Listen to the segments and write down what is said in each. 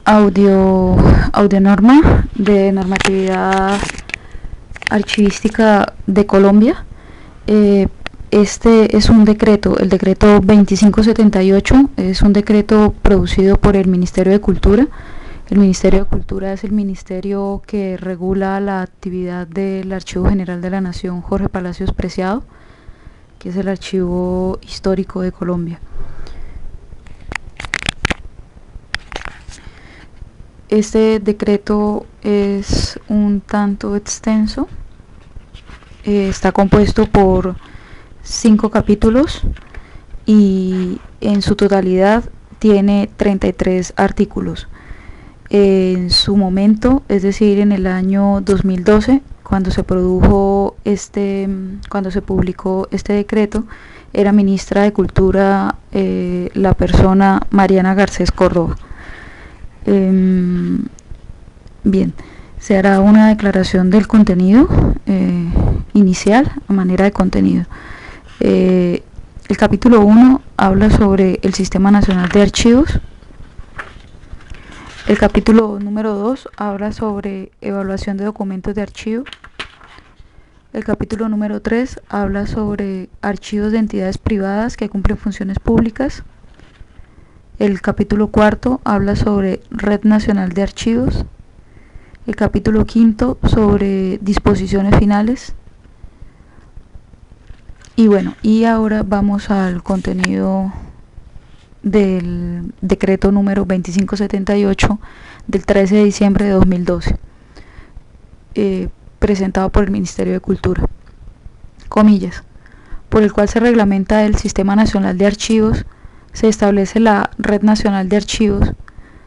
audionorma de normatividad archivística de Colombia. Este es un decreto, el decreto 2578, es un decreto producido por el Ministerio de Cultura. El Ministerio de Cultura es el ministerio que regula la actividad del Archivo General de la Nación Jorge Palacios Preciado, que es el archivo histórico de Colombia. Este decreto es un tanto extenso, está compuesto por 5 capítulos y en su totalidad tiene 33 artículos. En su momento, es decir, en el año 2012, cuando se publicó este decreto, era ministra de Cultura la persona Mariana Garcés Córdoba. Bien, se hará una declaración del contenido inicial a manera de contenido. El capítulo 1 habla sobre el Sistema Nacional de Archivos. El capítulo número 2 habla sobre evaluación de documentos de archivo. El capítulo número 3 habla sobre archivos de entidades privadas que cumplen funciones públicas. El capítulo 4 habla sobre Red Nacional de Archivos. El capítulo 5 sobre disposiciones finales. Y ahora vamos al contenido del decreto número 2578 del 13 de diciembre de 2012, presentado por el Ministerio de Cultura. Comillas, por el cual se reglamenta el Sistema Nacional de Archivos, se establece la Red Nacional de Archivos,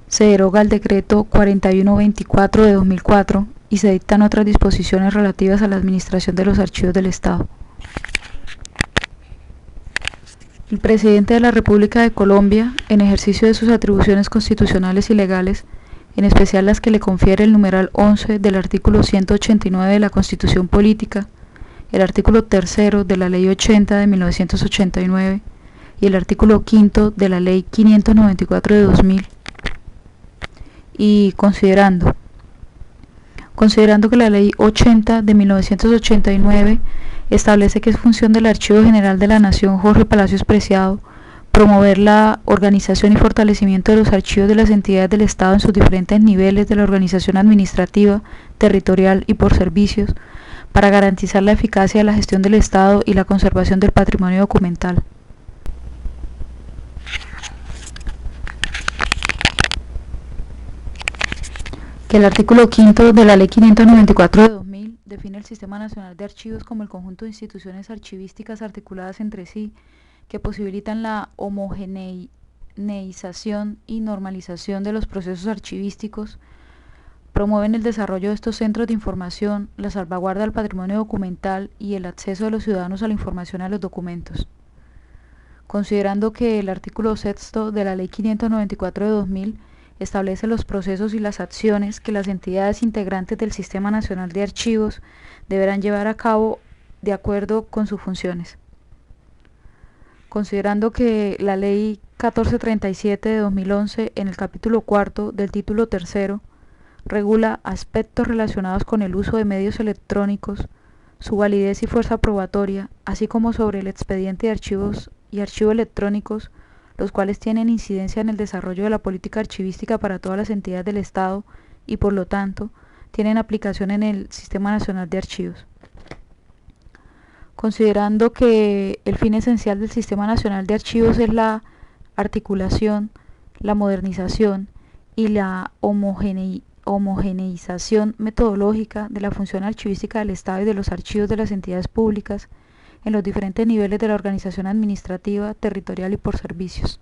se deroga el decreto 4124 de 2004 y se dictan otras disposiciones relativas a la administración de los archivos del Estado. El presidente de la República de Colombia, en ejercicio de sus atribuciones constitucionales y legales, en especial las que le confiere el numeral 11 del artículo 189 de la Constitución Política, el artículo 3 de la Ley 80 de 1989 y el artículo 5 de la Ley 594 de 2000, y considerando que la Ley 80 de 1989 establece que es función del Archivo General de la Nación Jorge Palacios Preciado promover la organización y fortalecimiento de los archivos de las entidades del Estado en sus diferentes niveles de la organización administrativa, territorial y por servicios, para garantizar la eficacia de la gestión del Estado y la conservación del patrimonio documental. Que el artículo 5 de la Ley 594 de 2000 define el Sistema Nacional de Archivos como el conjunto de instituciones archivísticas articuladas entre sí que posibilitan la homogeneización y normalización de los procesos archivísticos, promueven el desarrollo de estos centros de información, la salvaguarda del patrimonio documental y el acceso de los ciudadanos a la información y a los documentos. Considerando que el artículo 6 de la Ley 594 de 2000 establece los procesos y las acciones que las entidades integrantes del Sistema Nacional de Archivos deberán llevar a cabo de acuerdo con sus funciones. Considerando que la Ley 1437 de 2011, en el capítulo 4 del título 3, regula aspectos relacionados con el uso de medios electrónicos, su validez y fuerza probatoria, así como sobre el expediente de archivos y archivos electrónicos, los cuales tienen incidencia en el desarrollo de la política archivística para todas las entidades del Estado y, por lo tanto, tienen aplicación en el Sistema Nacional de Archivos. Considerando que el fin esencial del Sistema Nacional de Archivos es la articulación, la modernización y la homogeneización metodológica de la función archivística del Estado y de los archivos de las entidades públicas, en los diferentes niveles de la organización administrativa, territorial y por servicios.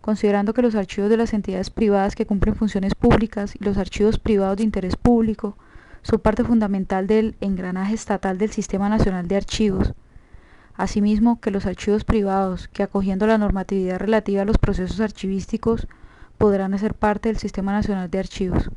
Considerando que los archivos de las entidades privadas que cumplen funciones públicas y los archivos privados de interés público son parte fundamental del engranaje estatal del Sistema Nacional de Archivos, asimismo que los archivos privados que, acogiendo la normatividad relativa a los procesos archivísticos, podrán hacer parte del Sistema Nacional de Archivos.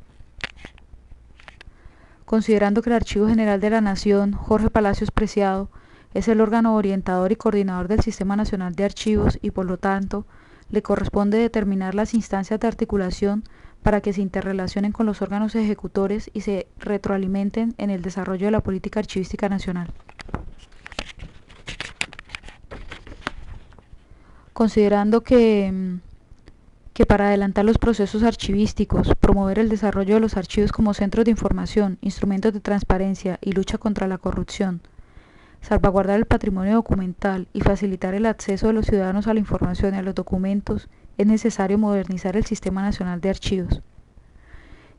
Considerando que el Archivo General de la Nación Jorge Palacios Preciado es el órgano orientador y coordinador del Sistema Nacional de Archivos y, por lo tanto, le corresponde determinar las instancias de articulación para que se interrelacionen con los órganos ejecutores y se retroalimenten en el desarrollo de la política archivística nacional. Considerando que para adelantar los procesos archivísticos, promover el desarrollo de los archivos como centros de información, instrumentos de transparencia y lucha contra la corrupción, salvaguardar el patrimonio documental y facilitar el acceso de los ciudadanos a la información y a los documentos, es necesario modernizar el Sistema Nacional de Archivos.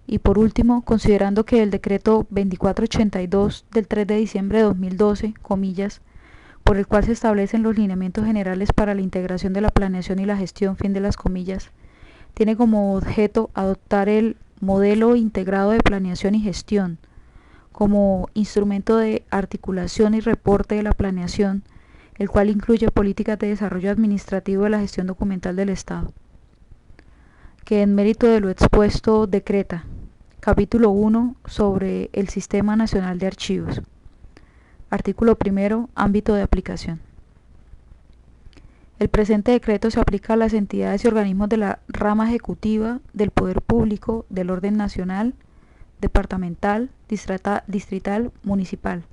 Y por último, considerando que el decreto 2482 del 3 de diciembre de 2012, comillas, por el cual se establecen los lineamientos generales para la integración de la planeación y la gestión, fin de las comillas, tiene como objeto adoptar el modelo integrado de planeación y gestión como instrumento de articulación y reporte de la planeación, el cual incluye políticas de desarrollo administrativo de la gestión documental del Estado. Que en mérito de lo expuesto decreta: capítulo 1 sobre el Sistema Nacional de Archivos. Artículo 1, ámbito de aplicación. El presente decreto se aplica a las entidades y organismos de la rama ejecutiva del Poder Público, del orden nacional, departamental, distrital, municipal.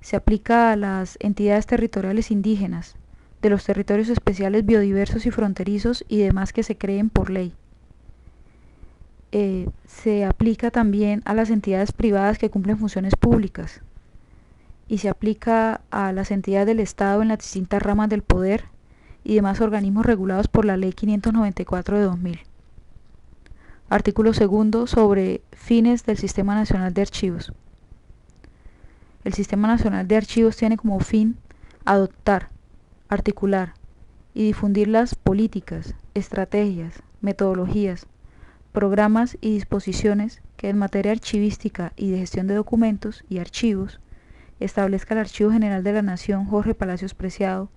Se aplica a las entidades territoriales indígenas, de los territorios especiales biodiversos y fronterizos y demás que se creen por ley. Se aplica también a las entidades privadas que cumplen funciones públicas, y se aplica a las entidades del Estado en las distintas ramas del poder y demás organismos regulados por la Ley 594 de 2000. Artículo 2 sobre fines del Sistema Nacional de Archivos. El Sistema Nacional de Archivos tiene como fin adoptar, articular y difundir las políticas, estrategias, metodologías, programas y disposiciones que en materia archivística y de gestión de documentos y archivos establezca el Archivo General de la Nación Jorge Palacios Preciado,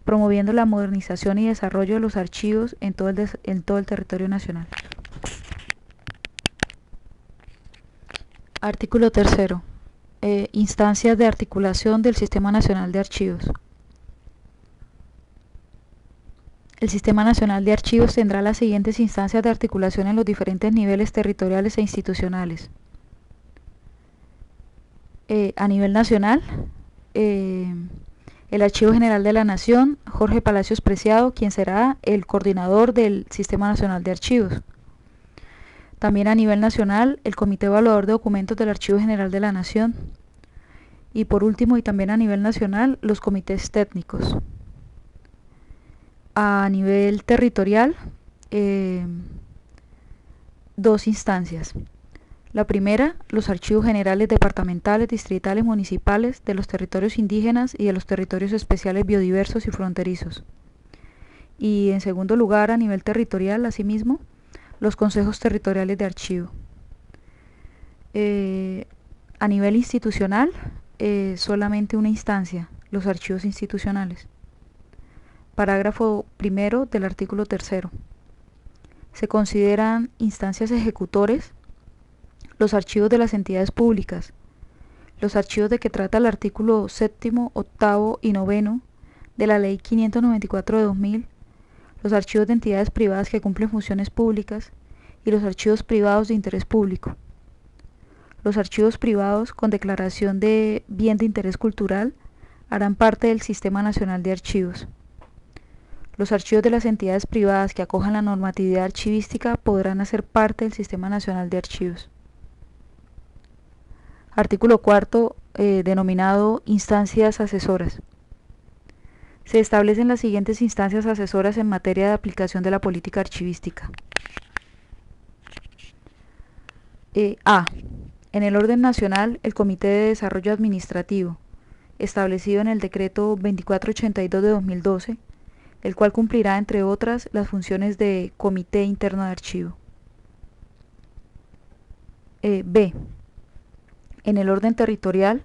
promoviendo la modernización y desarrollo de los archivos en todo el territorio nacional. Artículo 3. Instancias de articulación del Sistema Nacional de Archivos. El Sistema Nacional de Archivos tendrá las siguientes instancias de articulación en los diferentes niveles territoriales e institucionales. A nivel nacional, el Archivo General de la Nación, Jorge Palacios Preciado, quien será el coordinador del Sistema Nacional de Archivos. También a nivel nacional, el Comité Evaluador de Documentos del Archivo General de la Nación. Y por último, y también a nivel nacional, los comités técnicos. A nivel territorial, dos instancias. La primera, los archivos generales departamentales, distritales, municipales de los territorios indígenas y de los territorios especiales biodiversos y fronterizos. Y en segundo lugar, a nivel territorial, asimismo, los consejos territoriales de archivo. A nivel institucional, solamente una instancia, los archivos institucionales. Parágrafo 1 del artículo 3. Se consideran instancias ejecutores los archivos de las entidades públicas, los archivos de que trata el artículo 7, 8 y 9 de la Ley 594 de 2000, los archivos de entidades privadas que cumplen funciones públicas y los archivos privados de interés público. Los archivos privados con declaración de bien de interés cultural harán parte del Sistema Nacional de Archivos. Los archivos de las entidades privadas que acojan la normatividad archivística podrán hacer parte del Sistema Nacional de Archivos. Artículo 4, denominado instancias asesoras. Se establecen las siguientes instancias asesoras en materia de aplicación de la política archivística. A. En el orden nacional, el Comité de Desarrollo Administrativo, establecido en el Decreto 2482 de 2012, el cual cumplirá, entre otras, las funciones de Comité Interno de Archivo. B. En el orden territorial,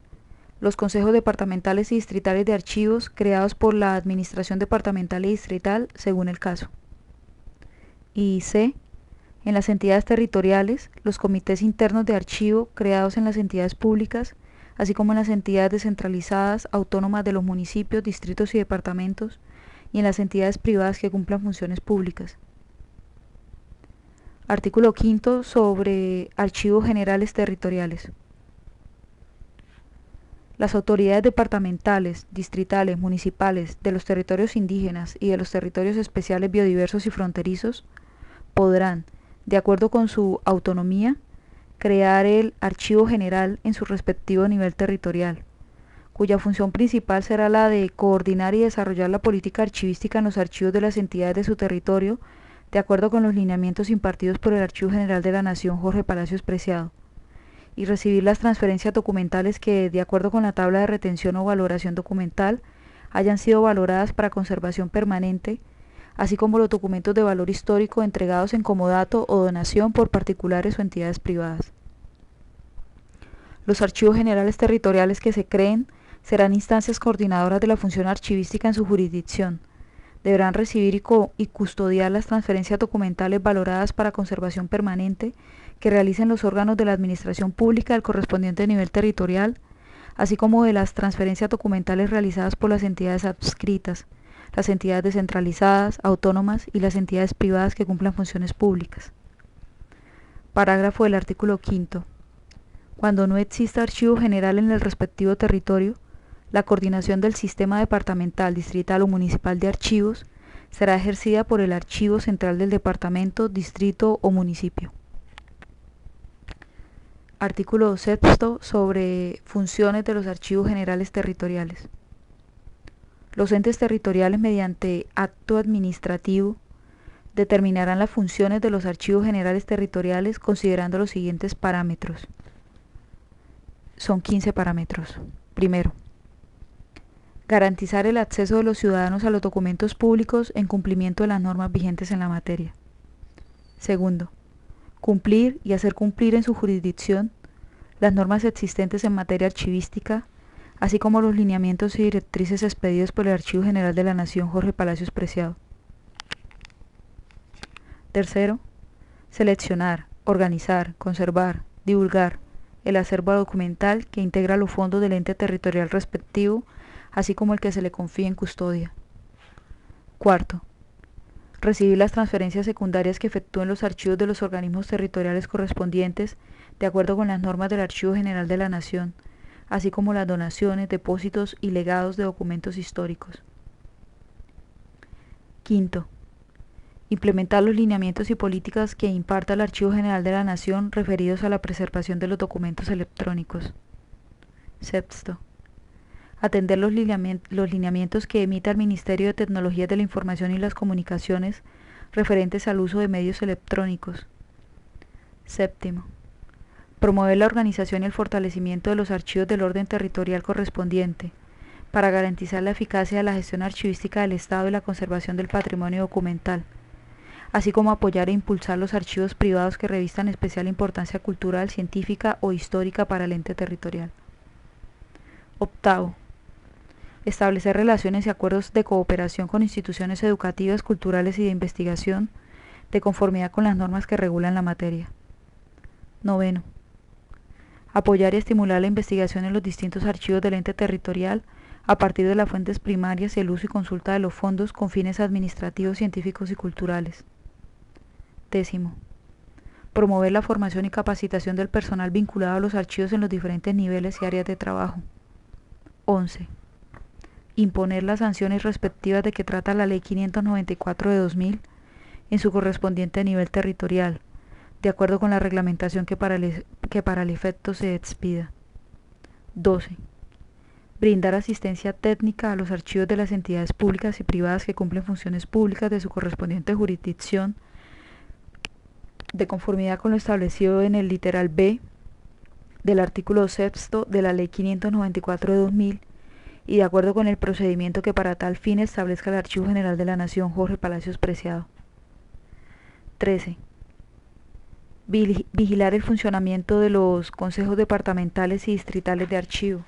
los consejos departamentales y distritales de archivos creados por la Administración Departamental y Distrital según el caso. Y C. En las entidades territoriales, los comités internos de archivo creados en las entidades públicas, así como en las entidades descentralizadas autónomas de los municipios, distritos y departamentos, y en las entidades privadas que cumplan funciones públicas. Artículo 5 sobre archivos generales territoriales. Las autoridades departamentales, distritales, municipales, de los territorios indígenas y de los territorios especiales biodiversos y fronterizos podrán, de acuerdo con su autonomía, crear el archivo general en su respectivo nivel territorial, cuya función principal será la de coordinar y desarrollar la política archivística en los archivos de las entidades de su territorio, de acuerdo con los lineamientos impartidos por el Archivo General de la Nación Jorge Palacios Preciado, y recibir las transferencias documentales que, de acuerdo con la tabla de retención o valoración documental, hayan sido valoradas para conservación permanente, así como los documentos de valor histórico entregados en comodato o donación por particulares o entidades privadas. Los archivos generales territoriales que se creen serán instancias coordinadoras de la función archivística en su jurisdicción. Deberán recibir y custodiar las transferencias documentales valoradas para conservación permanente que realicen los órganos de la administración pública del correspondiente nivel territorial, así como de las transferencias documentales realizadas por las entidades adscritas, las entidades descentralizadas, autónomas y las entidades privadas que cumplan funciones públicas. Parágrafo del artículo 5. Cuando no exista archivo general en el respectivo territorio, la coordinación del sistema departamental, distrital o municipal de archivos será ejercida por el Archivo Central del departamento, distrito o municipio. Artículo 6 sobre funciones de los archivos generales territoriales. Los entes territoriales, mediante acto administrativo, determinarán las funciones de los archivos generales territoriales considerando los siguientes parámetros. Son 15 parámetros. Primero, garantizar el acceso de los ciudadanos a los documentos públicos en cumplimiento de las normas vigentes en la materia. Segundo, cumplir y hacer cumplir en su jurisdicción las normas existentes en materia archivística, así como los lineamientos y directrices expedidos por el Archivo General de la Nación Jorge Palacios Preciado. Tercero, seleccionar, organizar, conservar, divulgar el acervo documental que integra los fondos del ente territorial respectivo, así como el que se le confíe en custodia. Cuarto, recibir las transferencias secundarias que efectúen los archivos de los organismos territoriales correspondientes de acuerdo con las normas del Archivo General de la Nación, así como las donaciones, depósitos y legados de documentos históricos. Quinto, implementar los lineamientos y políticas que imparta el Archivo General de la Nación referidos a la preservación de los documentos electrónicos. Sexto, atender los lineamientos que emita el Ministerio de Tecnologías de la Información y las Comunicaciones referentes al uso de medios electrónicos. Séptimo, promover la organización y el fortalecimiento de los archivos del orden territorial correspondiente, para garantizar la eficacia de la gestión archivística del Estado y la conservación del patrimonio documental, así como apoyar e impulsar los archivos privados que revistan especial importancia cultural, científica o histórica para el ente territorial. Octavo, establecer relaciones y acuerdos de cooperación con instituciones educativas, culturales y de investigación, de conformidad con las normas que regulan la materia. Noveno, apoyar y estimular la investigación en los distintos archivos del ente territorial a partir de las fuentes primarias y el uso y consulta de los fondos con fines administrativos, científicos y culturales. Décimo, promover la formación y capacitación del personal vinculado a los archivos en los diferentes niveles y áreas de trabajo. 11. Imponer las sanciones respectivas de que trata la Ley 594 de 2000 en su correspondiente nivel territorial, de acuerdo con la reglamentación que para el efecto se expida. 12. Brindar asistencia técnica a los archivos de las entidades públicas y privadas que cumplen funciones públicas de su correspondiente jurisdicción, de conformidad con lo establecido en el literal B del artículo 6 de la Ley 594 de 2000 y de acuerdo con el procedimiento que para tal fin establezca el Archivo General de la Nación Jorge Palacios Preciado. 13. Vigilar el funcionamiento de los consejos departamentales y distritales de archivo,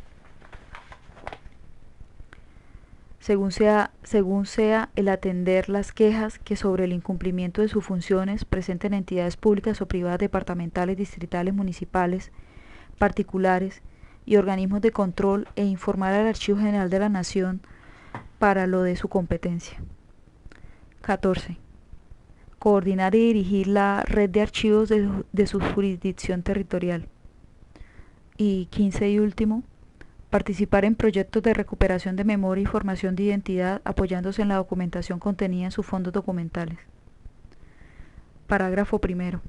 según sea el atender las quejas que sobre el incumplimiento de sus funciones presenten entidades públicas o privadas departamentales, distritales, municipales, particulares y organismos de control, e informar al Archivo General de la Nación para lo de su competencia. 14. Coordinar y dirigir la red de archivos de su jurisdicción territorial. Y 15 y último, participar en proyectos de recuperación de memoria y formación de identidad apoyándose en la documentación contenida en sus fondos documentales. Parágrafo primero.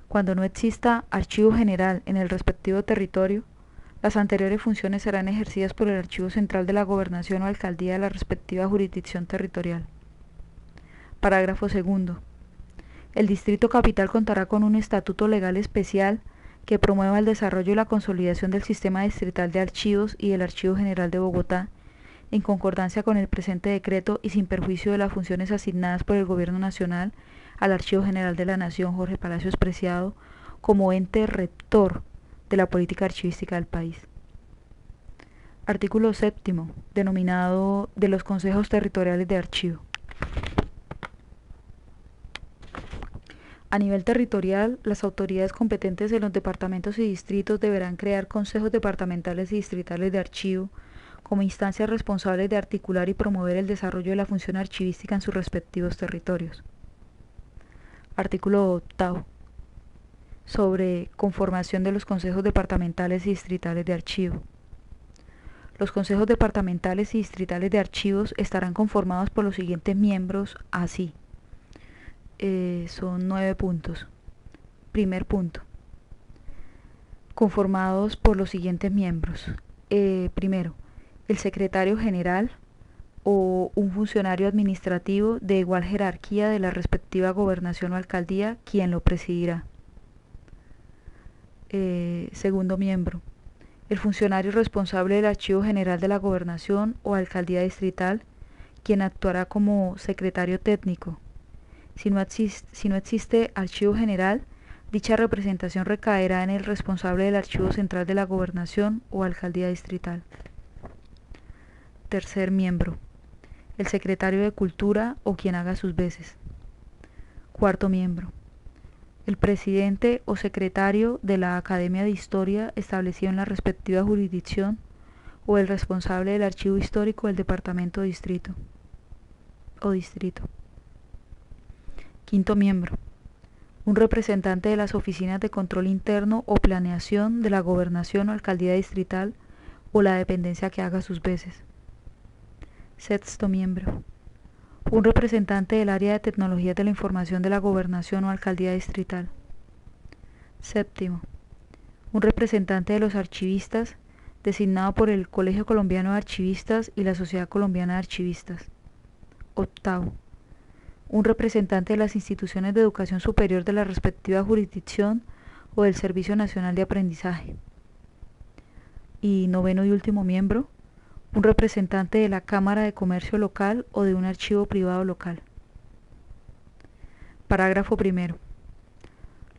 Cuando no exista archivo general en el respectivo territorio, las anteriores funciones serán ejercidas por el Archivo Central de la Gobernación o Alcaldía de la respectiva jurisdicción territorial. Parágrafo segundo. El Distrito Capital contará con un estatuto legal especial que promueva el desarrollo y la consolidación del Sistema Distrital de Archivos y del Archivo General de Bogotá, en concordancia con el presente decreto y sin perjuicio de las funciones asignadas por el Gobierno Nacional al Archivo General de la Nación Jorge Palacios Preciado como ente rector de la política archivística del país. Artículo séptimo, denominado de los consejos territoriales de archivo. A nivel territorial, las autoridades competentes de los departamentos y distritos deberán crear consejos departamentales y distritales de archivo como instancias responsables de articular y promover el desarrollo de la función archivística en sus respectivos territorios. Artículo octavo. Sobre conformación de los consejos departamentales y distritales de archivo. Los consejos departamentales y distritales de archivos estarán conformados por los siguientes miembros así. Son 9 puntos. Primer punto. Conformados por los siguientes miembros. Primero, el secretario general o un funcionario administrativo de igual jerarquía de la respectiva gobernación o alcaldía, quien lo presidirá. Segundo miembro, el funcionario responsable del Archivo General de la Gobernación o Alcaldía Distrital, quien actuará como secretario técnico. Si no existe archivo general, dicha representación recaerá en el responsable del Archivo Central de la Gobernación o Alcaldía Distrital. Tercer miembro, el secretario de Cultura o quien haga sus veces. Cuarto miembro, el presidente o secretario de la Academia de Historia establecido en la respectiva jurisdicción o el responsable del archivo histórico del departamento o distrito. Quinto miembro, un representante de las oficinas de control interno o planeación de la gobernación o alcaldía distrital o la dependencia que haga sus veces. Sexto miembro, un representante del área de tecnologías de la información de la gobernación o alcaldía distrital. Séptimo, un representante de los archivistas designado por el Colegio Colombiano de Archivistas y la Sociedad Colombiana de Archivistas. Octavo, un representante de las instituciones de educación superior de la respectiva jurisdicción o del Servicio Nacional de Aprendizaje. Y noveno y último miembro, un representante de la Cámara de Comercio local o de un archivo privado local. Parágrafo primero.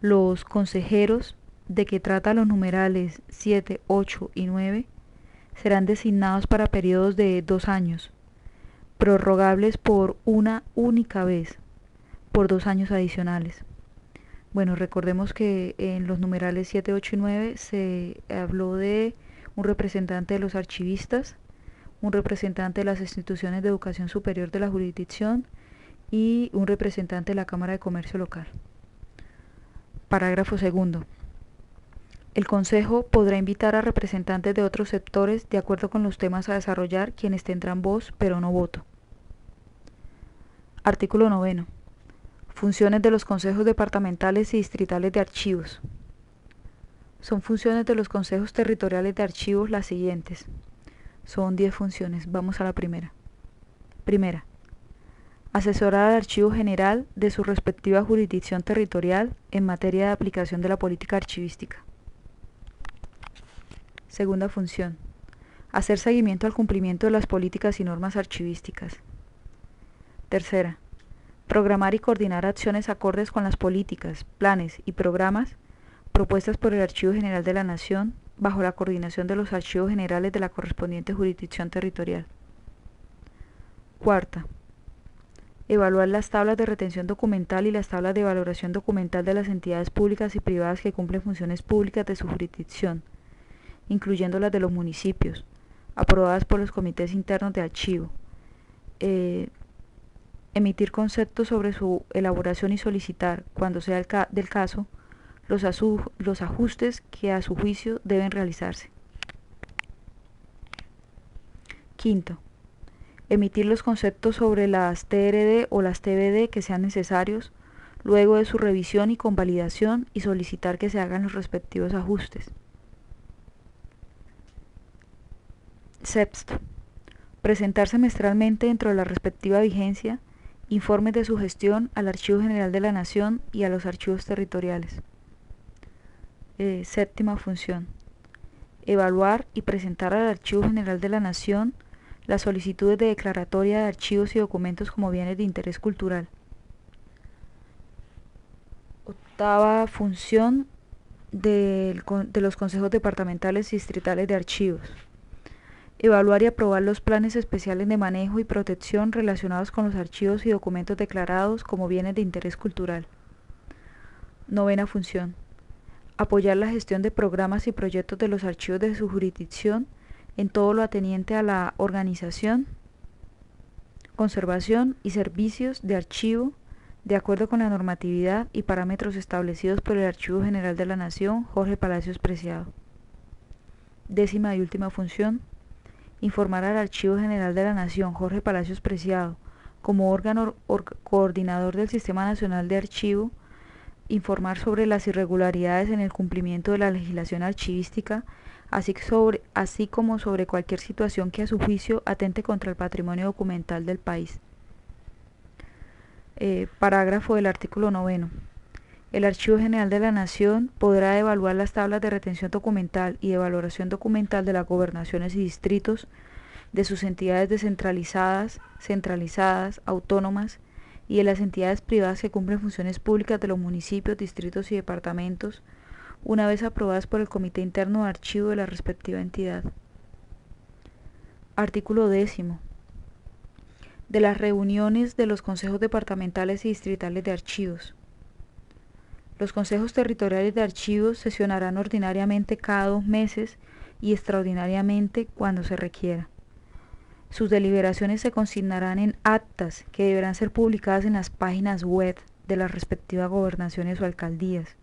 Los consejeros de que trata los numerales 7, 8 y 9 serán designados para periodos de 2 años, prorrogables por una única vez, por 2 años adicionales. Bueno, recordemos que en los numerales 7, 8 y 9 se habló de un representante de los archivistas, un representante de las instituciones de educación superior de la jurisdicción y un representante de la Cámara de Comercio local. Parágrafo segundo. El Consejo podrá invitar a representantes de otros sectores de acuerdo con los temas a desarrollar, quienes tendrán voz pero no voto. Artículo 9. Funciones de los consejos departamentales y distritales de archivos. Son funciones de los consejos territoriales de archivos las siguientes. Son 10 funciones. Vamos a la primera. Primera, asesorar al Archivo General de su respectiva jurisdicción territorial en materia de aplicación de la política archivística. Segunda función, hacer seguimiento al cumplimiento de las políticas y normas archivísticas. Tercera, programar y coordinar acciones acordes con las políticas, planes y programas propuestas por el Archivo General de la Nación bajo la coordinación de los archivos generales de la correspondiente jurisdicción territorial. Cuarta, evaluar las tablas de retención documental y las tablas de valoración documental de las entidades públicas y privadas que cumplen funciones públicas de su jurisdicción, incluyendo las de los municipios, aprobadas por los comités internos de archivo. Emitir conceptos sobre su elaboración y solicitar, cuando sea del caso, los ajustes que a su juicio deben realizarse. Quinto, emitir los conceptos sobre las TRD o las TBD que sean necesarios, luego de su revisión y convalidación, y solicitar que se hagan los respectivos ajustes. Sexto, presentar semestralmente dentro de la respectiva vigencia informes de su gestión al Archivo General de la Nación y a los archivos territoriales. Séptima función, evaluar y presentar al Archivo General de la Nación las solicitudes de declaratoria de archivos y documentos como bienes de interés cultural. Octava función de los consejos departamentales y distritales de archivos. Evaluar y aprobar los planes especiales de manejo y protección relacionados con los archivos y documentos declarados como bienes de interés cultural. Novena función. Apoyar la gestión de programas y proyectos de los archivos de su jurisdicción en todo lo ateniente a la organización, conservación y servicios de archivo de acuerdo con la normatividad y parámetros establecidos por el Archivo General de la Nación Jorge Palacios Preciado. Décima y última función. Informar al Archivo General de la Nación Jorge Palacios Preciado como órgano coordinador del Sistema Nacional de Archivo, informar sobre las irregularidades en el cumplimiento de la legislación archivística, así como sobre cualquier situación que a su juicio atente contra el patrimonio documental del país. Parágrafo del artículo 9. El Archivo General de la Nación podrá evaluar las tablas de retención documental y de valoración documental de las gobernaciones y distritos, de sus entidades descentralizadas, centralizadas, autónomas y de las entidades privadas que cumplen funciones públicas de los municipios, distritos y departamentos, una vez aprobadas por el Comité Interno de Archivo de la respectiva entidad. Artículo 10. De las reuniones de los consejos departamentales y distritales de archivos. Los consejos territoriales de archivos sesionarán ordinariamente cada 2 meses y extraordinariamente cuando se requiera. Sus deliberaciones se consignarán en actas que deberán ser publicadas en las páginas web de las respectivas gobernaciones o alcaldías.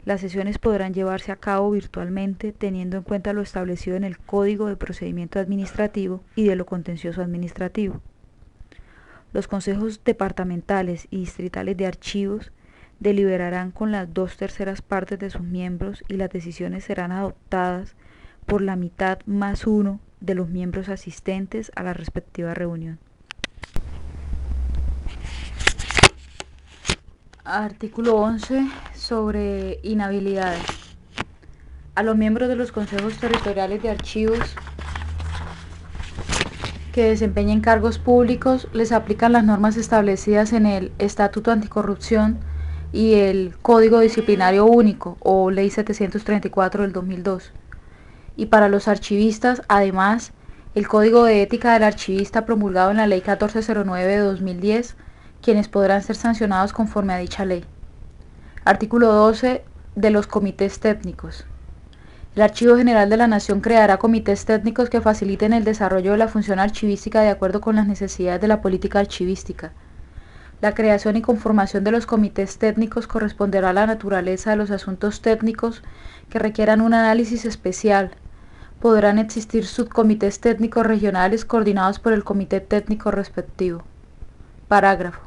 Las sesiones podrán llevarse a cabo virtualmente teniendo en cuenta lo establecido en el Código de Procedimiento Administrativo y de lo Contencioso Administrativo. Los consejos departamentales y distritales de archivos deliberarán con las 2/3 partes de sus miembros y las decisiones serán adoptadas por la mitad más 1 de los miembros asistentes a la respectiva reunión. Artículo 11. Sobre inhabilidades. A los miembros de los consejos territoriales de archivos que desempeñen cargos públicos les aplican las normas establecidas en el Estatuto Anticorrupción y el Código Disciplinario Único o Ley 734 del 2002. Y para los archivistas, además, el Código de Ética del Archivista promulgado en la Ley 1409 de 2010, quienes podrán ser sancionados conforme a dicha ley. Artículo 12 de los comités técnicos. El Archivo General de la Nación creará comités técnicos que faciliten el desarrollo de la función archivística de acuerdo con las necesidades de la política archivística. La creación y conformación de los comités técnicos corresponderá a la naturaleza de los asuntos técnicos que requieran un análisis especial. Podrán existir subcomités técnicos regionales coordinados por el comité técnico respectivo. Parágrafo.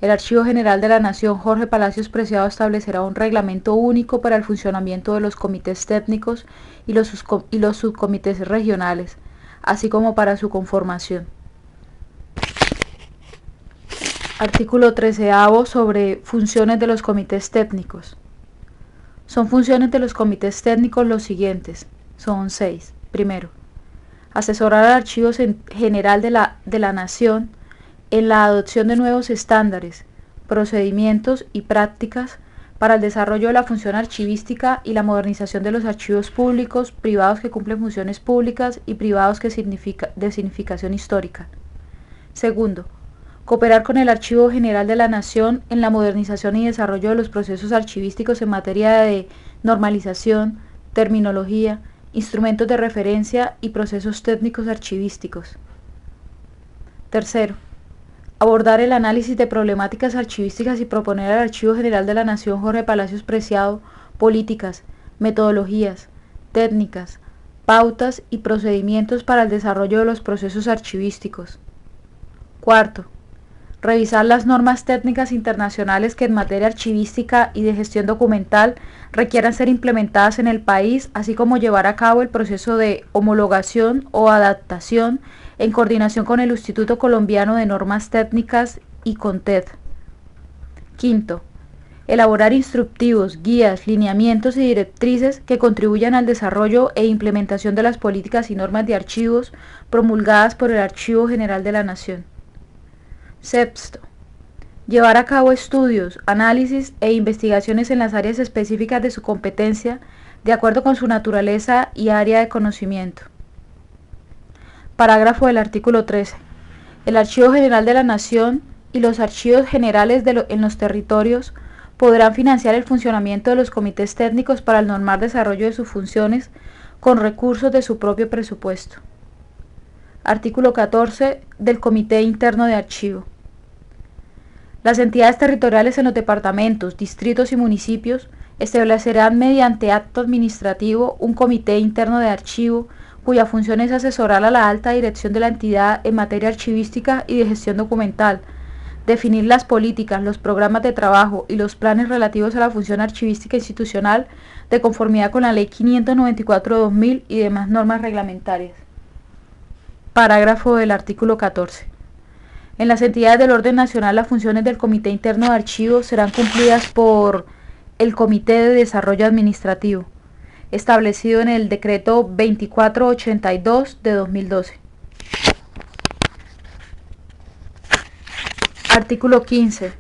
El Archivo General de la Nación Jorge Palacios Preciado establecerá un reglamento único para el funcionamiento de los comités técnicos y los subcomités regionales, así como para su conformación. Artículo 13º sobre funciones de los comités técnicos. Son funciones de los comités técnicos los siguientes. Son 6. Primero, asesorar al Archivo General de la Nación en la adopción de nuevos estándares, procedimientos y prácticas para el desarrollo de la función archivística y la modernización de los archivos públicos, privados que cumplen funciones públicas y privados de significación histórica. Segundo, cooperar con el Archivo General de la Nación en la modernización y desarrollo de los procesos archivísticos en materia de normalización, terminología, instrumentos de referencia y procesos técnicos archivísticos. Tercero, abordar el análisis de problemáticas archivísticas y proponer al Archivo General de la Nación Jorge Palacios Preciado políticas, metodologías, técnicas, pautas y procedimientos para el desarrollo de los procesos archivísticos. Cuarto, revisar las normas técnicas internacionales que en materia archivística y de gestión documental requieran ser implementadas en el país, así como llevar a cabo el proceso de homologación o adaptación en coordinación con el Instituto Colombiano de Normas Técnicas y CONTED. Quinto, elaborar instructivos, guías, lineamientos y directrices que contribuyan al desarrollo e implementación de las políticas y normas de archivos promulgadas por el Archivo General de la Nación. Sexto, llevar a cabo estudios, análisis e investigaciones en las áreas específicas de su competencia de acuerdo con su naturaleza y área de conocimiento. Parágrafo del artículo 13. El Archivo General de la Nación y los archivos generales en los territorios podrán financiar el funcionamiento de los comités técnicos para el normal desarrollo de sus funciones con recursos de su propio presupuesto. Artículo 14 del Comité Interno de Archivo. Las entidades territoriales en los departamentos, distritos y municipios establecerán mediante acto administrativo un comité interno de archivo cuya función es asesorar a la alta dirección de la entidad en materia archivística y de gestión documental, definir las políticas, los programas de trabajo y los planes relativos a la función archivística institucional de conformidad con la Ley 594/2000 y demás normas reglamentarias. Parágrafo del artículo 14. En las entidades del orden nacional, las funciones del Comité Interno de Archivo serán cumplidas por el Comité de Desarrollo Administrativo, establecido en el Decreto 2482 de 2012. Artículo 15.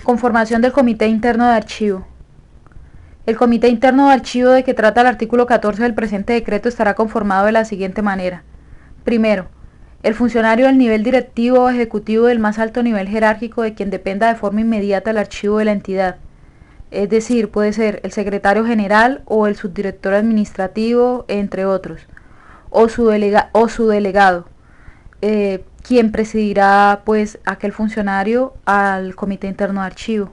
Conformación del Comité Interno de Archivo. El Comité Interno de Archivo de que trata el artículo 14 del presente decreto estará conformado de la siguiente manera. Primero, el funcionario del nivel directivo o ejecutivo del más alto nivel jerárquico de quien dependa de forma inmediata el archivo de la entidad. Es decir, puede ser el secretario general o el subdirector administrativo, entre otros, o su delegado, quien presidirá pues aquel funcionario al Comité Interno de Archivo.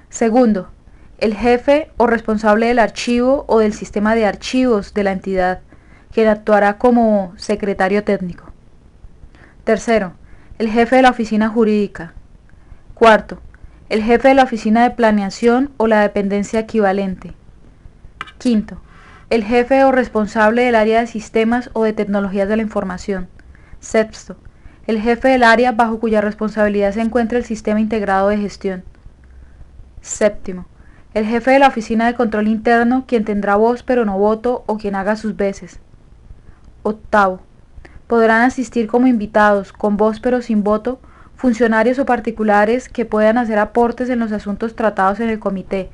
Segundo, el jefe o responsable del archivo o del sistema de archivos de la entidad, quien actuará como secretario técnico. Tercero, el jefe de la oficina jurídica. Cuarto, el jefe de la oficina de planeación o la dependencia equivalente. Quinto, el jefe o responsable del área de sistemas o de tecnologías de la información. Sexto, el jefe del área bajo cuya responsabilidad se encuentra el sistema integrado de gestión. Séptimo, el jefe de la oficina de control interno, quien tendrá voz pero no voto o quien haga sus veces. Octavo, podrán asistir como invitados, con voz pero sin voto, funcionarios o particulares que puedan hacer aportes en los asuntos tratados en el comité,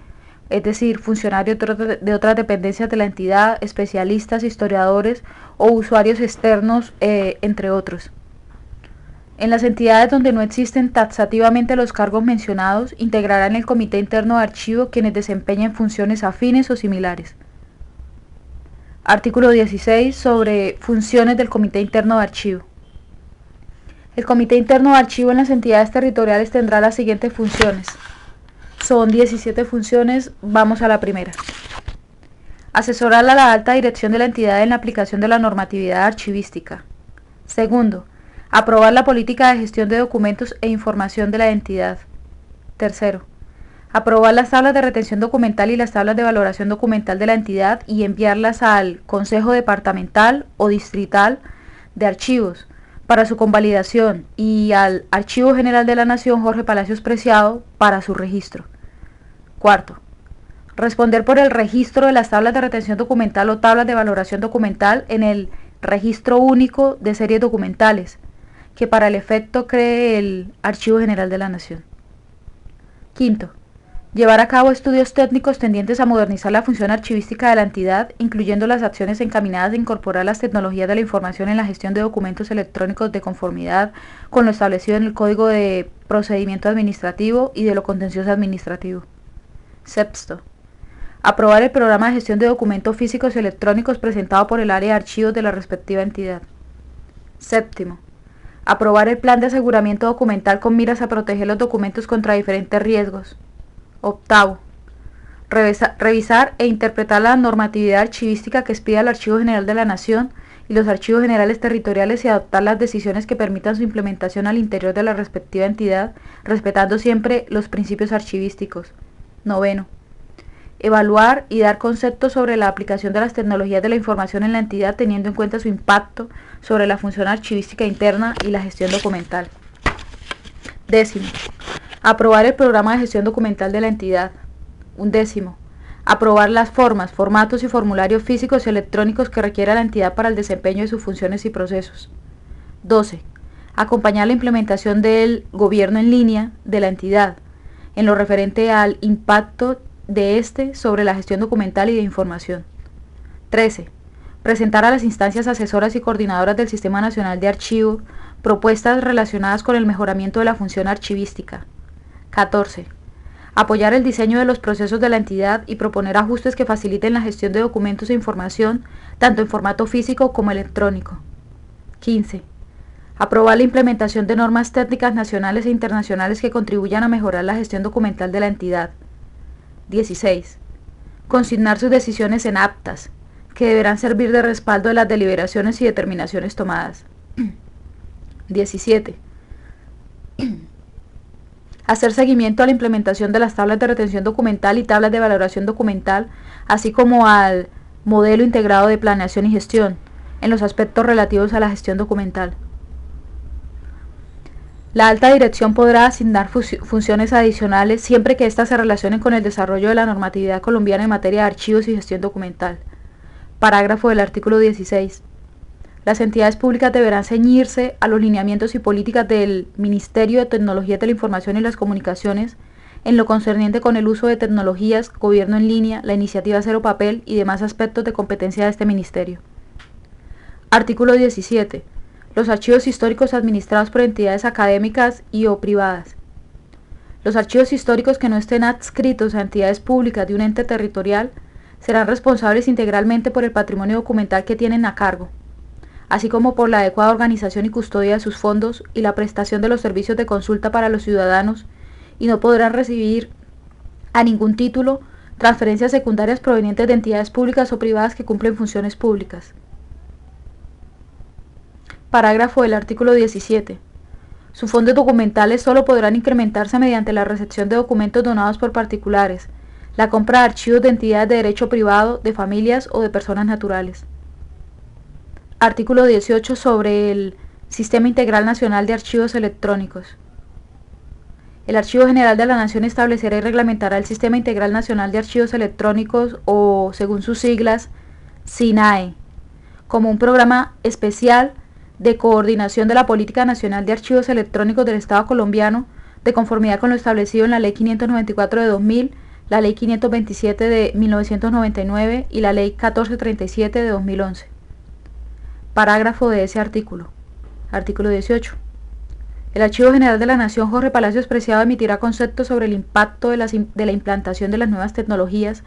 es decir, funcionarios de otras dependencias de la entidad, especialistas, historiadores o usuarios externos, entre otros. En las entidades donde no existen taxativamente los cargos mencionados, integrarán el Comité Interno de Archivo quienes desempeñen funciones afines o similares. Artículo 16 sobre funciones del Comité Interno de Archivo. El Comité Interno de Archivo en las entidades territoriales tendrá las siguientes funciones. Son 17 funciones, vamos a la primera. Asesorar a la alta dirección de la entidad en la aplicación de la normatividad archivística. Segundo, aprobar la política de gestión de documentos e información de la entidad. Tercero, aprobar las tablas de retención documental y las tablas de valoración documental de la entidad y enviarlas al Consejo Departamental o Distrital de Archivos para su convalidación y al Archivo General de la Nación Jorge Palacios Preciado para su registro. Cuarto, responder por el registro de las tablas de retención documental o tablas de valoración documental en el Registro Único de Series Documentales, que para el efecto cree el Archivo General de la Nación. Quinto, llevar a cabo estudios técnicos tendientes a modernizar la función archivística de la entidad, incluyendo las acciones encaminadas a incorporar las tecnologías de la información en la gestión de documentos electrónicos de conformidad con lo establecido en el Código de Procedimiento Administrativo y de lo Contencioso Administrativo. Sexto, Aprobar el programa de gestión de documentos físicos y electrónicos presentado por el área de archivos de la respectiva entidad. Séptimo, aprobar el plan de aseguramiento documental con miras a proteger los documentos contra diferentes riesgos. Octavo, revisar e interpretar la normatividad archivística que expida el Archivo General de la Nación y los archivos generales territoriales y adoptar las decisiones que permitan su implementación al interior de la respectiva entidad, respetando siempre los principios archivísticos. Noveno, evaluar y dar conceptos sobre la aplicación de las tecnologías de la información en la entidad teniendo en cuenta su impacto sobre la función archivística interna y la gestión documental. Décimo, aprobar el programa de gestión documental de la entidad. Undécimo, aprobar las formas, formatos y formularios físicos y electrónicos que requiera la entidad para el desempeño de sus funciones y procesos. 12. Acompañar la implementación del gobierno en línea de la entidad en lo referente al impacto de este sobre la gestión documental y de información. 13. Presentar a las instancias asesoras y coordinadoras del Sistema Nacional de Archivo propuestas relacionadas con el mejoramiento de la función archivística. 14. Apoyar el diseño de los procesos de la entidad y proponer ajustes que faciliten la gestión de documentos e información, tanto en formato físico como electrónico. 15. Aprobar la implementación de normas técnicas nacionales e internacionales que contribuyan a mejorar la gestión documental de la entidad. 16. Consignar sus decisiones en actas, que deberán servir de respaldo de las deliberaciones y determinaciones tomadas. 17. Hacer seguimiento a la implementación de las tablas de retención documental y tablas de valoración documental, así como al modelo integrado de planeación y gestión, en los aspectos relativos a la gestión documental. La alta dirección podrá asignar funciones adicionales siempre que éstas se relacionen con el desarrollo de la normatividad colombiana en materia de archivos y gestión documental. Parágrafo del artículo 16. Las entidades públicas deberán ceñirse a los lineamientos y políticas del Ministerio de Tecnologías de la Información y las Comunicaciones en lo concerniente con el uso de tecnologías, gobierno en línea, la iniciativa Cero Papel y demás aspectos de competencia de este ministerio. Artículo 17. Los archivos históricos administrados por entidades académicas y o privadas. Los archivos históricos que no estén adscritos a entidades públicas de un ente territorial serán responsables integralmente por el patrimonio documental que tienen a cargo, así como por la adecuada organización y custodia de sus fondos y la prestación de los servicios de consulta para los ciudadanos, y no podrán recibir a ningún título transferencias secundarias provenientes de entidades públicas o privadas que cumplen funciones públicas. Parágrafo del artículo 17. Sus fondos documentales solo podrán incrementarse mediante la recepción de documentos donados por particulares, la compra de archivos de entidades de derecho privado, de familias o de personas naturales. Artículo 18 sobre el Sistema Integral Nacional de Archivos Electrónicos. El Archivo General de la Nación establecerá y reglamentará el Sistema Integral Nacional de Archivos Electrónicos o, según sus siglas, SINAE, como un programa especial de coordinación de la Política Nacional de Archivos Electrónicos del Estado colombiano, de conformidad con lo establecido en la Ley 594 de 2000, la Ley 527 de 1999 y la Ley 1437 de 2011. Parágrafo de ese artículo. Artículo 18. El Archivo General de la Nación Jorge Palacios Preciado emitirá conceptos sobre el impacto de la implantación de las nuevas tecnologías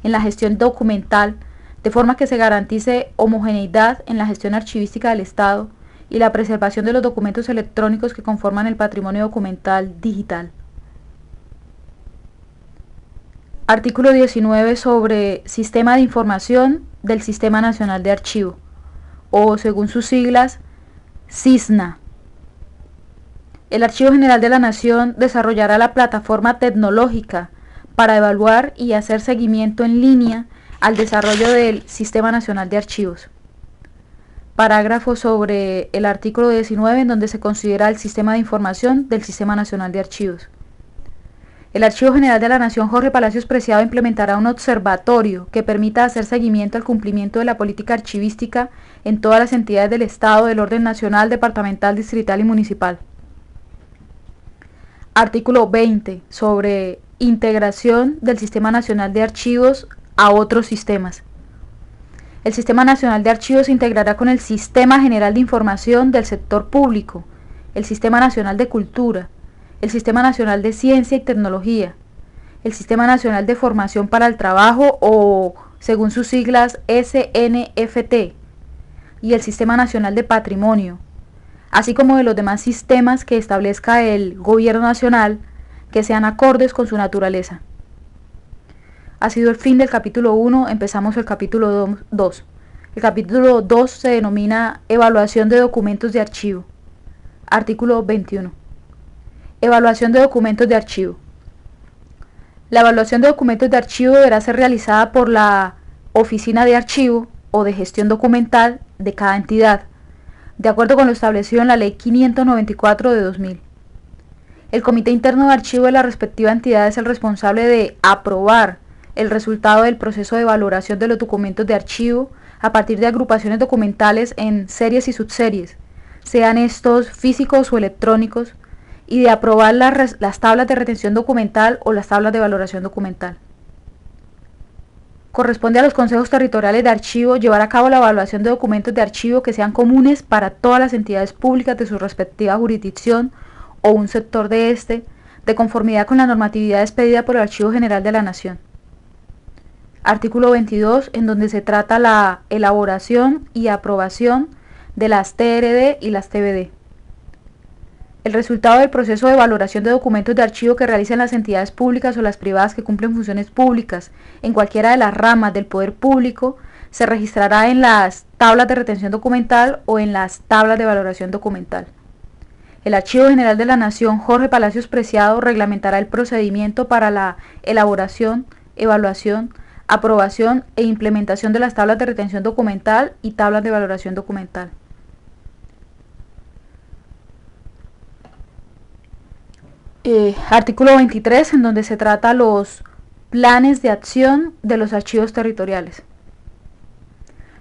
en la gestión documental, de forma que se garantice homogeneidad en la gestión archivística del Estado y la preservación de los documentos electrónicos que conforman el patrimonio documental digital. Artículo 19 sobre Sistema de Información del Sistema Nacional de Archivo, o según sus siglas, SISNA. El Archivo General de la Nación desarrollará la plataforma tecnológica para evaluar y hacer seguimiento en línea al desarrollo del Sistema Nacional de Archivos. Parágrafo sobre el artículo 19 en donde se considera el sistema de información del Sistema Nacional de Archivos. El Archivo General de la Nación Jorge Palacios Preciado implementará un observatorio que permita hacer seguimiento al cumplimiento de la política archivística en todas las entidades del Estado del orden nacional, departamental, distrital y municipal. Artículo 20 sobre integración del Sistema Nacional de Archivos a otros sistemas. El Sistema Nacional de Archivos se integrará con el Sistema General de Información del Sector Público, el Sistema Nacional de Cultura, el Sistema Nacional de Ciencia y Tecnología, el Sistema Nacional de Formación para el Trabajo, o según sus siglas SNFT, y el Sistema Nacional de Patrimonio, así como de los demás sistemas que establezca el Gobierno Nacional que sean acordes con su naturaleza. Ha sido el fin del capítulo 1, empezamos el capítulo 2. El capítulo 2 se denomina Evaluación de documentos de archivo. Artículo 21. Evaluación de documentos de archivo. La evaluación de documentos de archivo deberá ser realizada por la Oficina de Archivo o de Gestión Documental de cada entidad, de acuerdo con lo establecido en la Ley 594 de 2000. El Comité Interno de Archivo de la respectiva entidad es el responsable de aprobar el resultado del proceso de valoración de los documentos de archivo a partir de agrupaciones documentales en series y subseries, sean estos físicos o electrónicos, y de aprobar las tablas de retención documental o las tablas de valoración documental. Corresponde a los consejos territoriales de archivo llevar a cabo la evaluación de documentos de archivo que sean comunes para todas las entidades públicas de su respectiva jurisdicción o un sector de este, de conformidad con la normatividad expedida por el Archivo General de la Nación. Artículo 22, en donde se trata la elaboración y aprobación de las TRD y las TBD. El resultado del proceso de valoración de documentos de archivo que realicen las entidades públicas o las privadas que cumplen funciones públicas en cualquiera de las ramas del poder público se registrará en las tablas de retención documental o en las tablas de valoración documental. El Archivo General de la Nación Jorge Palacios Preciado reglamentará el procedimiento para la elaboración, evaluación, aprobación e implementación de las tablas de retención documental y tablas de valoración documental. Artículo 23, en donde se trata los planes de acción de los archivos territoriales.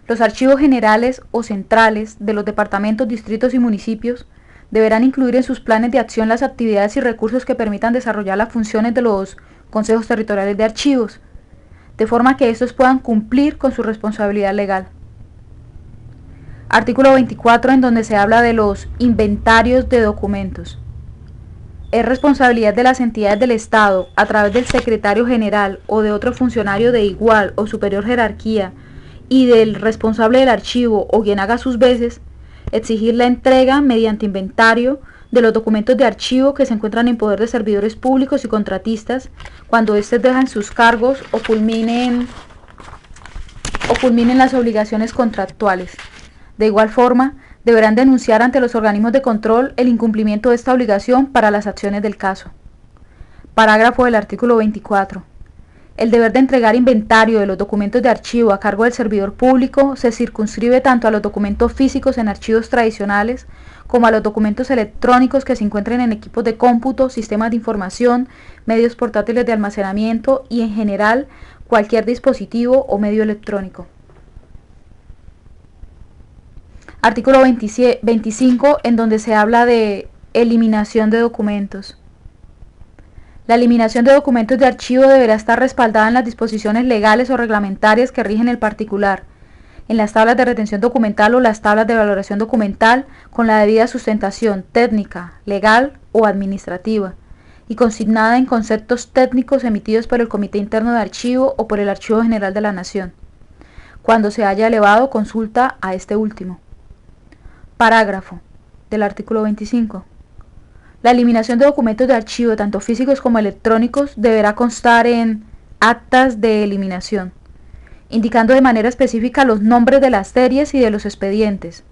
Los archivos generales o centrales de los departamentos, distritos y municipios deberán incluir en sus planes de acción las actividades y recursos que permitan desarrollar las funciones de los consejos territoriales de archivos, de forma que estos puedan cumplir con su responsabilidad legal. Artículo 24, en donde se habla de los inventarios de documentos. Es responsabilidad de las entidades del Estado, a través del secretario general o de otro funcionario de igual o superior jerarquía, y del responsable del archivo o quien haga sus veces, exigir la entrega mediante inventario de los documentos de archivo que se encuentran en poder de servidores públicos y contratistas cuando éstos dejan sus cargos o culminen las obligaciones contractuales. De igual forma, deberán denunciar ante los organismos de control el incumplimiento de esta obligación para las acciones del caso. Parágrafo del artículo 24. El deber de entregar inventario de los documentos de archivo a cargo del servidor público se circunscribe tanto a los documentos físicos en archivos tradicionales como a los documentos electrónicos que se encuentren en equipos de cómputo, sistemas de información, medios portátiles de almacenamiento y en general cualquier dispositivo o medio electrónico. Artículo 25, en donde se habla de eliminación de documentos. La eliminación de documentos de archivo deberá estar respaldada en las disposiciones legales o reglamentarias que rigen el particular, en las tablas de retención documental o las tablas de valoración documental, con la debida sustentación técnica, legal o administrativa, y consignada en conceptos técnicos emitidos por el Comité Interno de Archivo o por el Archivo General de la Nación, cuando se haya elevado consulta a este último. Parágrafo del artículo 25. La eliminación de documentos de archivo, tanto físicos como electrónicos, deberá constar en actas de eliminación, indicando de manera específica los nombres de las series y de los expedientes,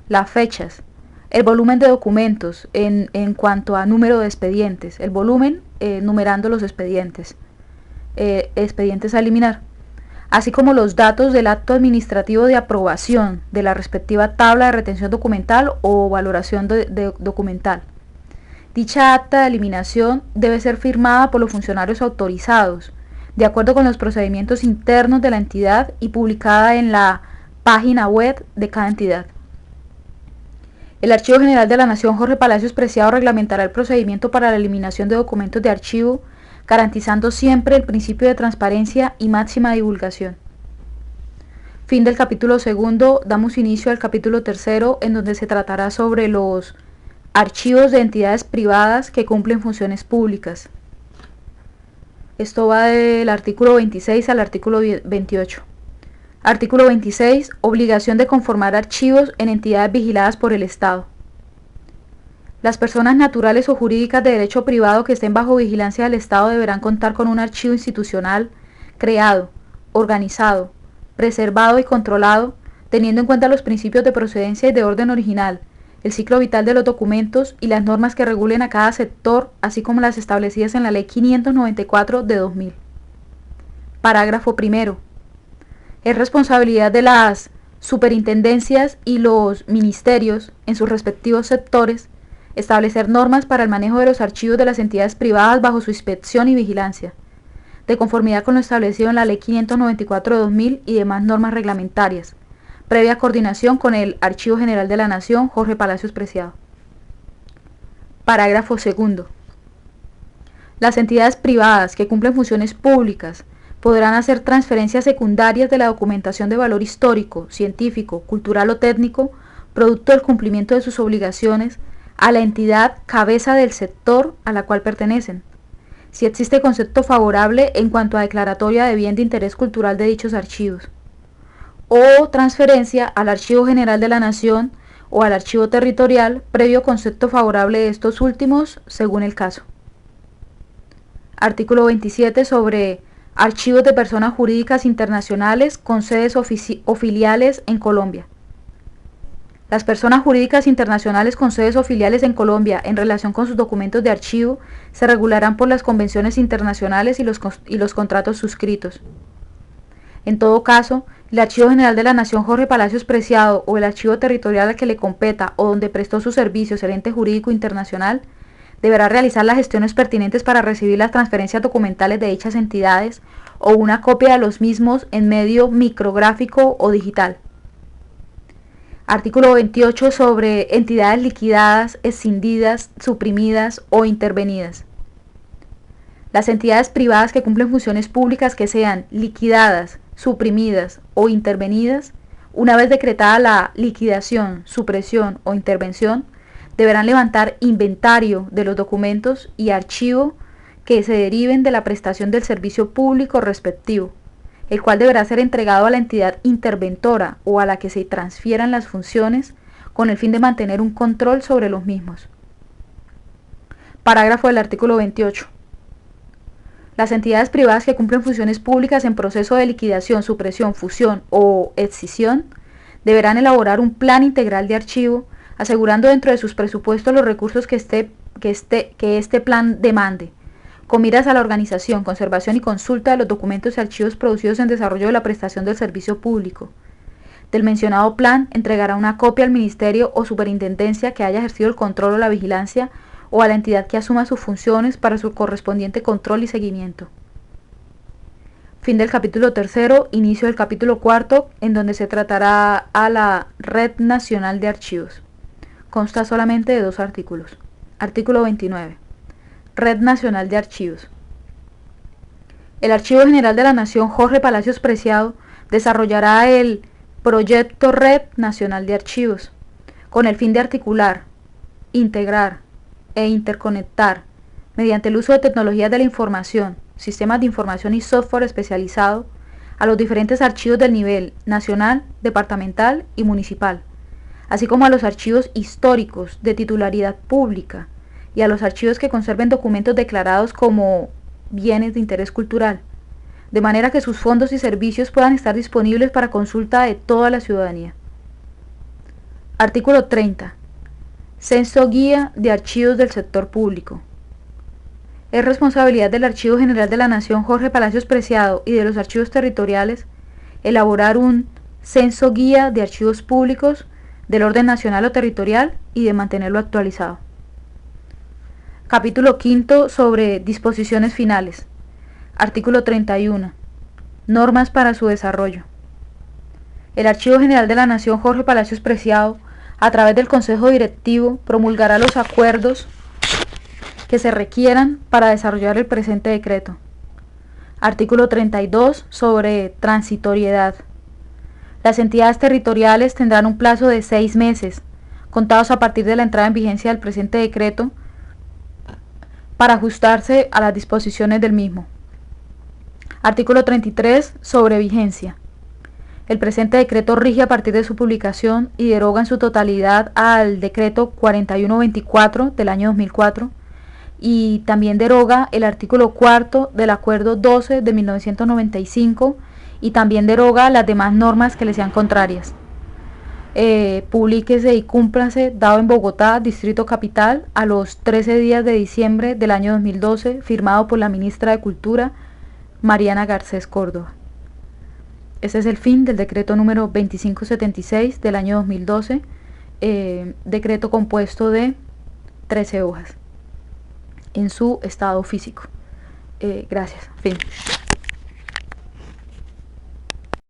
las fechas, el volumen de documentos en cuanto a número de expedientes, el volumen numerando los expedientes a eliminar, así como los datos del acto administrativo de aprobación de la respectiva tabla de retención documental o valoración documental. Dicha acta de eliminación debe ser firmada por los funcionarios autorizados, de acuerdo con los procedimientos internos de la entidad y publicada en la página web de cada entidad. El Archivo General de la Nación Jorge Palacios Preciado reglamentará el procedimiento para la eliminación de documentos de archivo, garantizando siempre el principio de transparencia y máxima divulgación. Fin del capítulo 2, damos inicio al capítulo 3, en donde se tratará sobre los archivos de entidades privadas que cumplen funciones públicas. Esto va del artículo 26 al artículo 28. Artículo 26. Obligación de conformar archivos en entidades vigiladas por el Estado. Las personas naturales o jurídicas de derecho privado que estén bajo vigilancia del Estado deberán contar con un archivo institucional creado, organizado, preservado y controlado, teniendo en cuenta los principios de procedencia y de orden original, el ciclo vital de los documentos y las normas que regulen a cada sector, así como las establecidas en la Ley 594 de 2000. Parágrafo primero. Es responsabilidad de las superintendencias y los ministerios, en sus respectivos sectores, establecer normas para el manejo de los archivos de las entidades privadas bajo su inspección y vigilancia, de conformidad con lo establecido en la Ley 594 de 2000 y demás normas reglamentarias, previa coordinación con el Archivo General de la Nación, Jorge Palacios Preciado. Parágrafo segundo. Las entidades privadas que cumplen funciones públicas podrán hacer transferencias secundarias de la documentación de valor histórico, científico, cultural o técnico, producto del cumplimiento de sus obligaciones, a la entidad cabeza del sector a la cual pertenecen, si existe concepto favorable en cuanto a declaratoria de bien de interés cultural de dichos archivos, o transferencia al Archivo General de la Nación o al Archivo Territorial, previo concepto favorable de estos últimos, según el caso. Artículo 27 sobre archivos de personas jurídicas internacionales con sedes o filiales en Colombia. Las personas jurídicas internacionales con sedes o filiales en Colombia en relación con sus documentos de archivo se regularán por las convenciones internacionales y los contratos suscritos. En todo caso, el Archivo General de la Nación Jorge Palacios Preciado o el archivo territorial al que le competa o donde prestó sus servicios el ente jurídico internacional deberá realizar las gestiones pertinentes para recibir las transferencias documentales de dichas entidades o una copia de los mismos en medio micrográfico o digital. Artículo 28 sobre entidades liquidadas, escindidas, suprimidas o intervenidas. Las entidades privadas que cumplen funciones públicas que sean liquidadas, suprimidas o intervenidas, una vez decretada la liquidación, supresión o intervención, deberán levantar inventario de los documentos y archivo que se deriven de la prestación del servicio público respectivo, el cual deberá ser entregado a la entidad interventora o a la que se transfieran las funciones con el fin de mantener un control sobre los mismos. Parágrafo del artículo 28. Las entidades privadas que cumplen funciones públicas en proceso de liquidación, supresión, fusión o escisión deberán elaborar un plan integral de archivo, asegurando dentro de sus presupuestos los recursos que este plan demande, con miras a la organización, conservación y consulta de los documentos y archivos producidos en desarrollo de la prestación del servicio público. Del mencionado plan entregará una copia al Ministerio o Superintendencia que haya ejercido el control o la vigilancia o a la entidad que asuma sus funciones para su correspondiente control y seguimiento. Fin del capítulo 3, inicio del capítulo 4, en donde se tratará a la Red Nacional de Archivos. Consta solamente de 2 artículos. Artículo 29. Red Nacional de Archivos. El Archivo General de la Nación Jorge Palacios Preciado desarrollará el Proyecto Red Nacional de Archivos, con el fin de articular, integrar e interconectar, mediante el uso de tecnologías de la información, sistemas de información y software especializado, a los diferentes archivos del nivel nacional, departamental y municipal, así como a los archivos históricos de titularidad pública y a los archivos que conserven documentos declarados como bienes de interés cultural, de manera que sus fondos y servicios puedan estar disponibles para consulta de toda la ciudadanía. Artículo 30. Censo Guía de Archivos del Sector Público. Es responsabilidad del Archivo General de la Nación Jorge Palacios Preciado y de los archivos territoriales elaborar un censo guía de archivos públicos del orden nacional o territorial y de mantenerlo actualizado. Capítulo 5 sobre disposiciones finales. Artículo 31. Normas para su desarrollo. El Archivo General de la Nación Jorge Palacios Preciado, a través del Consejo Directivo, promulgará los acuerdos que se requieran para desarrollar el presente decreto. Artículo 32 sobre transitoriedad. Las entidades territoriales tendrán un plazo de 6 meses, contados a partir de la entrada en vigencia del presente decreto, para ajustarse a las disposiciones del mismo. Artículo 33. Sobre vigencia. El presente decreto rige a partir de su publicación y deroga en su totalidad al decreto 4124 del año 2004 y también deroga el artículo 4 del acuerdo 12 de 1995 y también deroga las demás normas que le sean contrarias. Publíquese y cúmplase, dado en Bogotá, Distrito Capital, a los 13 días de diciembre del año 2012, firmado por la ministra de Cultura, Mariana Garcés Córdoba. Ese es el fin del decreto número 2576 del año 2012, decreto compuesto de 13 hojas en su estado físico. Gracias. Fin.